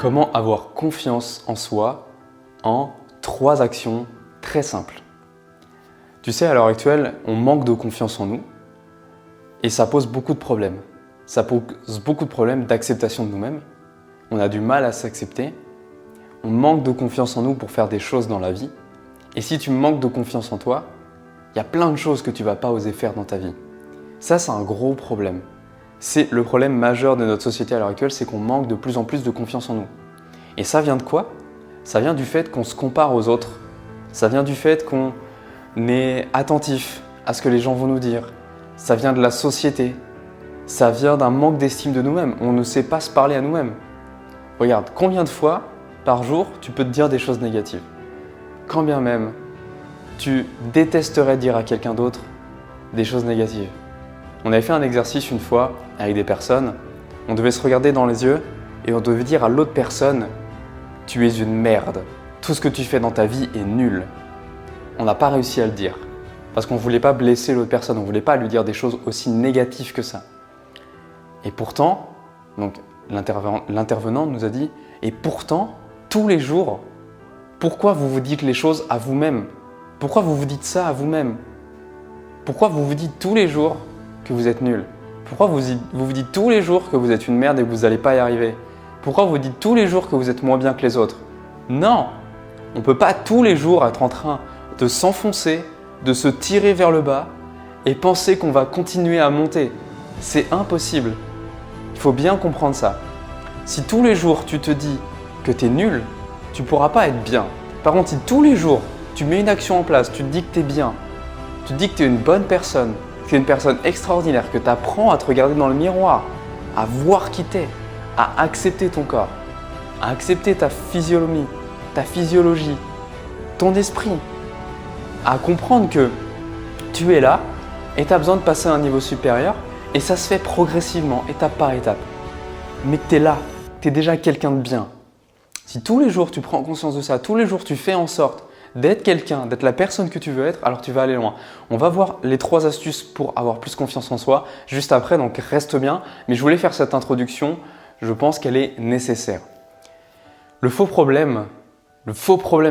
Comment avoir confiance en soi en 3 actions très simples. Tu sais, à l'heure actuelle, on manque de confiance en nous et ça pose beaucoup de problèmes. Ça pose beaucoup de problèmes d'acceptation de nous-mêmes. On a du mal à s'accepter. On manque de confiance en nous pour faire des choses dans la vie. Et si tu manques de confiance en toi, il y a plein de choses que tu ne vas pas oser faire dans ta vie. Ça, c'est un gros problème. C'est le problème majeur de notre société à l'heure actuelle, c'est qu'on manque de plus en plus de confiance en nous. Et ça vient de quoi? Ça vient du fait qu'on se compare aux autres. Ça vient du fait qu'on est attentif à ce que les gens vont nous dire. Ça vient de la société. Ça vient d'un manque d'estime de nous-mêmes. On ne sait pas se parler à nous-mêmes. Regarde, combien de fois par jour tu peux te dire des choses négatives? Quand bien même tu détesterais dire à quelqu'un d'autre des choses négatives. On avait fait un exercice une fois avec des personnes. On devait se regarder dans les yeux et on devait dire à l'autre personne « Tu es une merde. Tout ce que tu fais dans ta vie est nul. » On n'a pas réussi à le dire parce qu'on ne voulait pas blesser l'autre personne. On ne voulait pas lui dire des choses aussi négatives que ça. Et pourtant, donc l'intervenant nous a dit « Et pourtant, tous les jours, pourquoi vous vous dites les choses à vous-même? Pourquoi vous vous dites ça à vous-même? Pourquoi vous vous dites tous les jours que vous êtes nul? Pourquoi vous vous dites tous les jours que vous êtes une merde et que vous n'allez pas y arriver? Pourquoi vous dites tous les jours que vous êtes moins bien que les autres? Non! On ne peut pas tous les jours être en train de s'enfoncer, de se tirer vers le bas et penser qu'on va continuer à monter. C'est impossible. Il faut bien comprendre ça. Si tous les jours tu te dis que tu es nul, tu ne pourras pas être bien. Par contre, si tous les jours tu mets une action en place, tu te dis que tu es bien, tu te dis que tu es une bonne personne, que tu es une personne extraordinaire, que tu apprends à te regarder dans le miroir, à voir qui tu es, à accepter ton corps, à accepter ta physiologie, ton esprit, à comprendre que tu es là et tu as besoin de passer à un niveau supérieur et ça se fait progressivement, étape par étape. Mais que tu es là, tu es déjà quelqu'un de bien. Si tous les jours tu prends conscience de ça, tous les jours tu fais en sorte d'être quelqu'un, d'être la personne que tu veux être, alors tu vas aller loin. On va voir les 3 astuces pour avoir plus confiance en soi juste après, donc reste bien. Mais je voulais faire cette introduction, je pense qu'elle est nécessaire. Le faux problème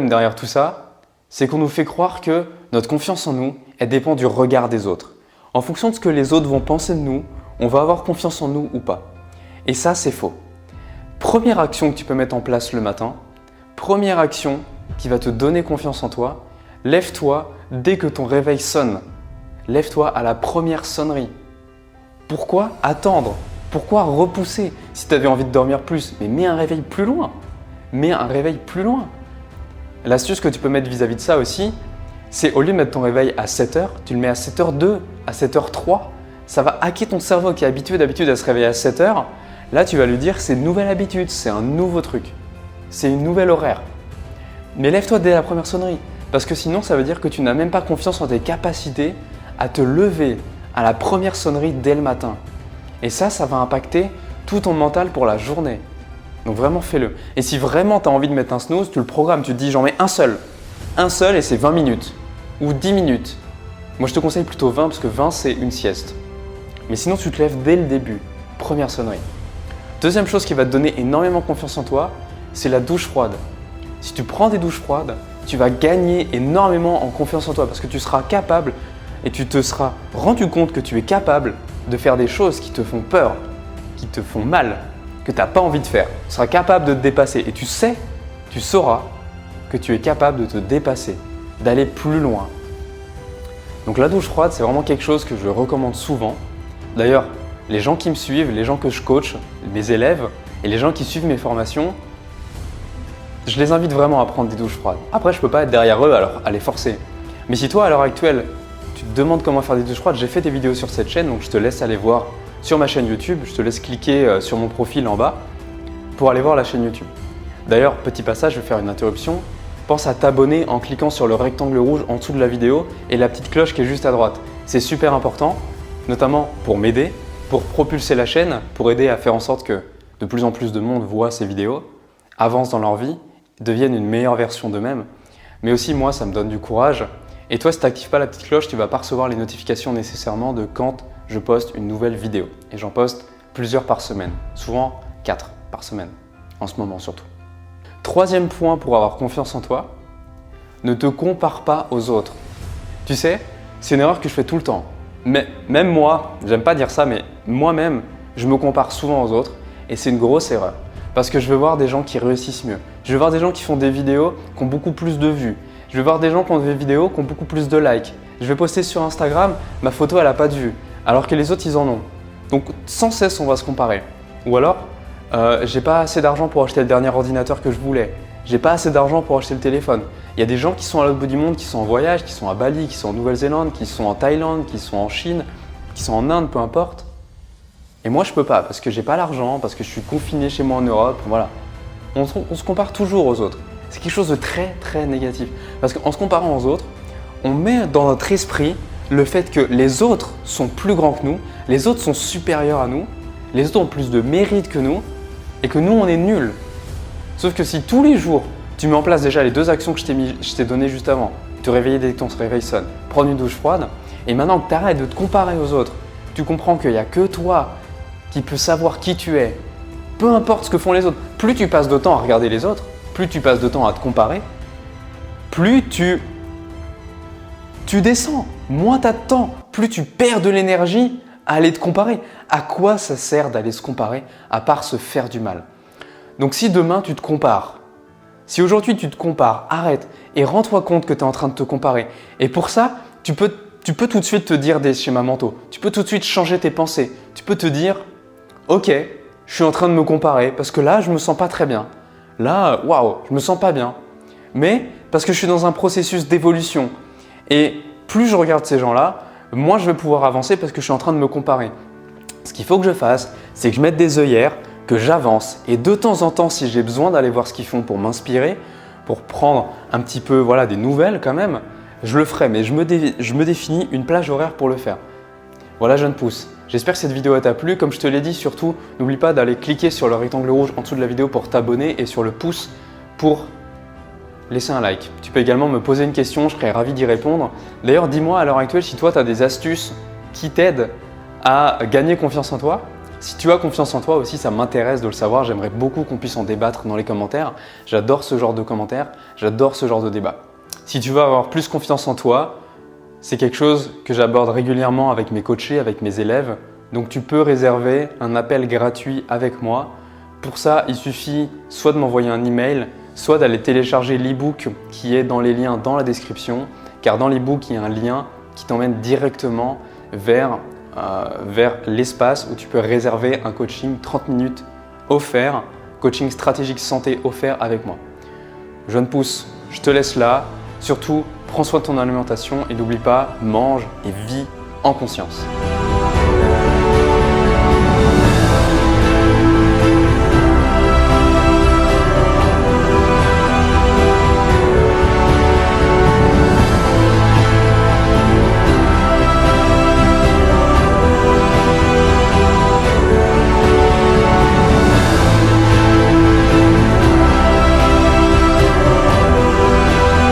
derrière tout ça, c'est qu'on nous fait croire que notre confiance en nous, elle dépend du regard des autres. En fonction de ce que les autres vont penser de nous, on va avoir confiance en nous ou pas. Et ça, c'est faux. Première action que tu peux mettre en place le matin, première action qui va te donner confiance en toi, lève-toi dès que ton réveil sonne. Lève-toi à la première sonnerie. Pourquoi attendre? Pourquoi repousser? Si tu avais envie de dormir plus, mais mets un réveil plus loin. Mets un réveil plus loin. L'astuce que tu peux mettre vis-à-vis de ça aussi, c'est au lieu de mettre ton réveil à 7h, tu le mets à 7h02, à 7h03. Ça va hacker ton cerveau qui est habitué d'habitude à se réveiller à 7h. Là, tu vas lui dire c'est une nouvelle habitude, c'est un nouveau truc. C'est une nouvelle horaire. Mais lève-toi dès la première sonnerie, parce que sinon ça veut dire que tu n'as même pas confiance en tes capacités à te lever à la première sonnerie dès le matin. Et ça va impacter tout ton mental pour la journée. Donc vraiment fais-le. Et si vraiment tu as envie de mettre un snooze, tu le programmes, tu te dis j'en mets un seul et c'est 20 minutes ou 10 minutes. Moi je te conseille plutôt 20 parce que 20 c'est une sieste. Mais sinon tu te lèves dès le début, première sonnerie. Deuxième chose qui va te donner énormément confiance en toi, c'est la douche froide. Si tu prends des douches froides, tu vas gagner énormément en confiance en toi parce que tu seras capable et tu te seras rendu compte que tu es capable de faire des choses qui te font peur, qui te font mal, que tu n'as pas envie de faire. Tu seras capable de te dépasser et tu sauras que tu es capable de te dépasser, d'aller plus loin. Donc la douche froide, c'est vraiment quelque chose que je recommande souvent. D'ailleurs, les gens qui me suivent, les gens que je coach, mes élèves et les gens qui suivent mes formations, je les invite vraiment à prendre des douches froides. Après, je ne peux pas être derrière eux, alors à les forcer. Mais si toi, à l'heure actuelle, tu te demandes comment faire des douches froides, j'ai fait des vidéos sur cette chaîne, donc je te laisse aller voir sur ma chaîne YouTube. Je te laisse cliquer sur mon profil en bas pour aller voir la chaîne YouTube. D'ailleurs, petit passage, je vais faire une interruption. Pense à t'abonner en cliquant sur le rectangle rouge en dessous de la vidéo et la petite cloche qui est juste à droite. C'est super important, notamment pour m'aider, pour propulser la chaîne, pour aider à faire en sorte que de plus en plus de monde voit ces vidéos, avance dans leur vie, deviennent une meilleure version d'eux-mêmes. Mais aussi, moi, ça me donne du courage. Et toi, si tu n'actives pas la petite cloche, tu ne vas pas recevoir les notifications nécessairement de quand je poste une nouvelle vidéo. Et j'en poste plusieurs par semaine, souvent 4 par semaine. en ce moment surtout. Troisième point pour avoir confiance en toi, ne te compare pas aux autres. Tu sais, c'est une erreur que je fais tout le temps. Mais même moi, j'aime pas dire ça, mais moi-même, je me compare souvent aux autres et c'est une grosse erreur. Parce que je veux voir des gens qui réussissent mieux. Je veux voir des gens qui font des vidéos qui ont beaucoup plus de vues. Je veux voir des gens qui ont des vidéos qui ont beaucoup plus de likes. Je vais poster sur Instagram, ma photo elle n'a pas de vues, alors que les autres ils en ont. Donc sans cesse on va se comparer. Ou alors, j'ai pas assez d'argent pour acheter le dernier ordinateur que je voulais. J'ai pas assez d'argent pour acheter le téléphone. Il y a des gens qui sont à l'autre bout du monde, qui sont en voyage, qui sont à Bali, qui sont en Nouvelle-Zélande, qui sont en Thaïlande, qui sont en Chine, qui sont en Inde, peu importe. Et moi je peux pas parce que j'ai pas l'argent, parce que je suis confiné chez moi en Europe, voilà. On se compare toujours aux autres. C'est quelque chose de très très négatif. Parce qu'en se comparant aux autres, on met dans notre esprit le fait que les autres sont plus grands que nous, les autres sont supérieurs à nous, les autres ont plus de mérite que nous et que nous on est nuls. Sauf que si tous les jours tu mets en place déjà les deux actions que je t'ai données juste avant, te réveiller dès que ton réveil sonne, prendre une douche froide, et maintenant que tu arrêtes de te comparer aux autres, tu comprends qu'il n'y a que toi qui peux savoir qui tu es, peu importe ce que font les autres. Plus tu passes de temps à regarder les autres, plus tu passes de temps à te comparer, plus tu descends, moins tu as de temps, plus tu perds de l'énergie à aller te comparer. À quoi ça sert d'aller se comparer à part se faire du mal? Donc si demain tu te compares, si aujourd'hui tu te compares, arrête et rends-toi compte que tu es en train de te comparer. Et pour ça, tu peux tout de suite te dire des schémas mentaux. Tu peux tout de suite changer tes pensées. Tu peux te dire « Ok, je suis en train de me comparer parce que là, je me sens pas très bien. Là, waouh, je me sens pas bien. Mais parce que je suis dans un processus d'évolution. Et plus je regarde ces gens-là, moins je vais pouvoir avancer parce que je suis en train de me comparer. Ce qu'il faut que je fasse, c'est que je mette des œillères, que j'avance et de temps en temps, si j'ai besoin d'aller voir ce qu'ils font pour m'inspirer, pour prendre un petit peu des nouvelles quand même, je le ferai, mais je me définis une plage horaire pour le faire. Voilà, jeune pouce. J'espère que cette vidéo t'a plu. Comme je te l'ai dit, surtout, n'oublie pas d'aller cliquer sur le rectangle rouge en dessous de la vidéo pour t'abonner et sur le pouce pour laisser un like. Tu peux également me poser une question, je serai ravi d'y répondre. D'ailleurs, dis-moi à l'heure actuelle si toi, tu as des astuces qui t'aident à gagner confiance en toi. Si tu as confiance en toi aussi, ça m'intéresse de le savoir. J'aimerais beaucoup qu'on puisse en débattre dans les commentaires. J'adore ce genre de commentaires, j'adore ce genre de débat. Si tu veux avoir plus confiance en toi, c'est quelque chose que j'aborde régulièrement avec mes coachés, avec mes élèves. Donc tu peux réserver un appel gratuit avec moi. Pour ça, il suffit soit de m'envoyer un email, soit d'aller télécharger l'e-book qui est dans les liens dans la description. Car dans l'e-book, il y a un lien qui t'emmène directement vers l'espace où tu peux réserver un coaching 30 minutes offert, coaching stratégique santé offert avec moi. Jeune pouce, je te laisse là. Surtout, prends soin de ton alimentation et n'oublie pas, mange et vis en conscience.